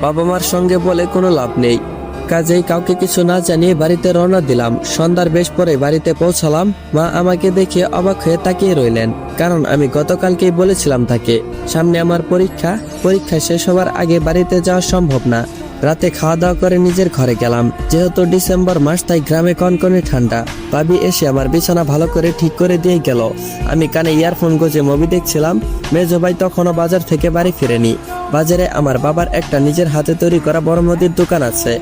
বাবা মার সঙ্গে বলে কোনো লাভ নেই, কাজেই কাউকে কিছু না জানিয়ে বাড়িতে রওনা দিলাম। সন্ধ্যার বেশ পরে বাড়িতে পৌঁছালাম। মা আমাকে দেখে অবাক হয়ে তাকিয়ে রইলেন, কারণ আমি গতকালকেই বলেছিলাম তাকে সামনে আমার পরীক্ষা শেষ হওয়ার আগে বাড়িতে যাওয়া সম্ভব না। রাতে খাওয়া দাওয়া করে নিজের ঘরে গেলাম। যেহেতু ডিসেম্বর মাস, তাই গ্রামে কনকনে ঠান্ডা। ভাবি এসে আমার বিছানা ভালো করে ঠিক করে দিয়ে গেল। আমি কানে ইয়ারফোন গুঁজে মুভি দেখছিলাম। মেজো ভাই তখনও বাজার থেকে বাড়ি ফিরেনি। বাজারে আমার বাবার একটা নিজের হাতে তৈরি করা বড় মুদির দোকান আছে।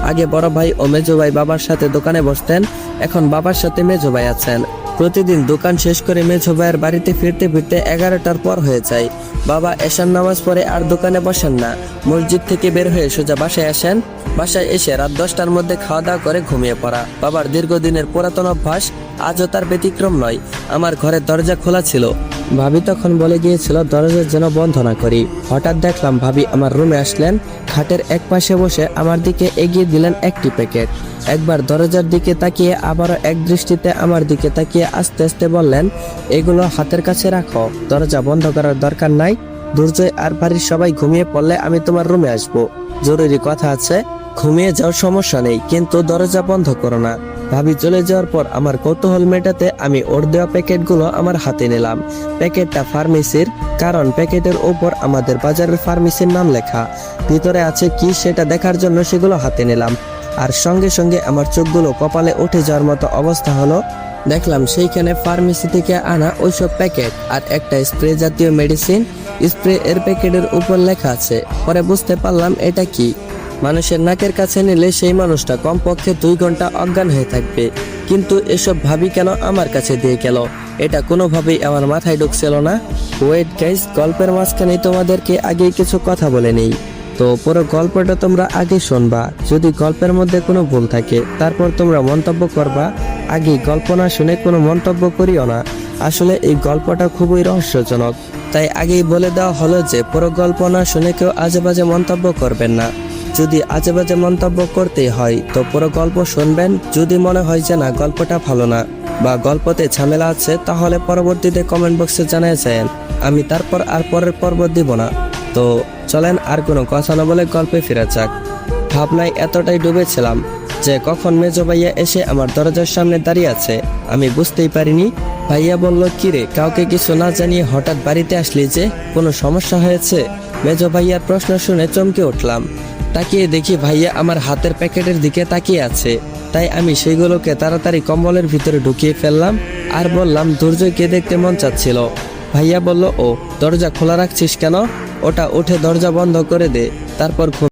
আগে বড় ভাই ও মেজো ভাই বাবার সাথে দোকানে বসতেন, এখন বাবার সাথে মেজো ভাই আছেন। প্রতিদিন দোকান শেষ করে মেজো ভাইয়ের বাড়িতে ফিরতে ফিরতে 11টার পর হয়ে যায়। বাবা এশার নামাজ পড়ে আর দোকানে বসেন না, মসজিদ থেকে বের হয়ে সোজা বাসায় আসেন। বাসায় এসে রাত 10টার মধ্যে খাওয়া দাওয়া করে ঘুমিয়ে পড়া বাবার দীর্ঘদিনের পুরাতন অভ্যাস, আজও তার ব্যতিক্রম নয়। আমার ঘরের দরজা খোলা ছিল। ভাবি তখন বলে গিয়েছিল দরজা যেন বন্ধ না করি। হঠাৎ দেখলাম ভাবি আমার রুমে আসলেন, খাটের এক পাশে বসে আমার দিকে এগিয়ে দিলেন একটি প্যাকেট। একবার দরজার দিকে তাকিয়ে আবারও এক দৃষ্টিতে আমার দিকে তাকিয়ে আস্তে আস্তে বললেন, এগুলো হাতের কাছে রাখো, দরজা বন্ধ করার দরকার নাই। দুর্জয় আর বাড়ির সবাই ঘুমিয়ে পড়লে আমি তোমার রুমে আসবো, জরুরি কথা আছে। ঘুমিয়ে যাওয়ার সমস্যা নেই, কিন্তু দরজা বন্ধ করো না। ভাবি চলে যাওয়ার পর আমার কৌতূহল মেটাতে আমি ওর দেওয়া প্যাকেটগুলো আমার হাতে নিলাম। প্যাকেটটা ফার্মেসির, কারণ প্যাকেটের ওপর আমাদের বাজারের ফার্মেসির নাম লেখা। ভিতরে আছে কি সেটা দেখার জন্য সেগুলো হাতে নিলাম। আর সঙ্গে সঙ্গে আমার চোখগুলো কপালে উঠে যাওয়ার মতো অবস্থা হলো। দেখলাম সেইখানে ফার্মেসি থেকে আনা ওইসব প্যাকেট আর একটা স্প্রে জাতীয় মেডিসিন। স্প্রে এর প্যাকেটের উপর লেখা আছে। পরে বুঝতে পারলাম এটা কি। মানুষের নাকের কাছে নিলে সেই মানুষটা কমপক্ষে 2 ঘন্টা অজ্ঞান হয়ে থাকবে, কিন্তু এসব ভাবি কেন আমার কাছে দিয়ে গেল, এটা কোনোভাবেই আমার মাথায় ঢুকছিল না। ওয়েট গাইস, গল্পের মাঝখানে তোমাদেরকে আগেই কিছু কথা বলে নেই, তো পুরো গল্পটা তোমরা আগে শুনবা। যদি গল্পের মধ্যে কোনো ভুল থাকে তারপর তোমরা মন্তব্য করবা। আগে গল্প না শুনে কোনো মন্তব্য করিও না। আসলে এই গল্পটা খুবই রহস্যজনক, তাই আগেই বলে দেওয়া হলো যে পুরো গল্প না শুনে কেউ আজে বাজে মন্তব্য করবেন না। যদি আজে বাজে মন্তব্য করতেই হয় তো পুরো গল্প শুনবেন। যদি মনে হয় যে না গল্পটা ভালো না বা গল্পতে ঝামেলা আছে, তাহলে পরবর্তীতে কমেন্ট বক্সে জানিয়েছেন, আমি তারপর আর পরের পর্ব দিব না। তো চলেন আর কোনো কথা না বলে গল্পে ফিরে যাক। ভাবনায় এতটাই ডুবেছিলাম যে কখন মেজো ভাইয়া এসে আমার দরজার সামনে দাঁড়িয়ে আছে আমি বুঝতেই পারিনি। ভাইয়া বলল, কিরে কাউকে কিছু না জানিয়ে হঠাৎ বাড়িতে আসলি যে, কোনো সমস্যা হয়েছে? মেজো ভাইয়ার প্রশ্ন শুনে চমকে উঠলাম। তাকিয়ে দেখি ভাইয়া আমার হাতের প্যাকেটের দিকে তাকিয়ে আছে। তাই আমি সেগুলোকে তাড়াতাড়ি কম্বলের ভিতরে ঢুকিয়ে ফেললাম আর বললাম, দুর্জয়কে দেখতে মন চাচ্ছিল। ভাইয়া বলল, ও দরজা খোলা রাখছিস কেন? ওটা উঠে দরজা বন্ধ করে দে, তারপর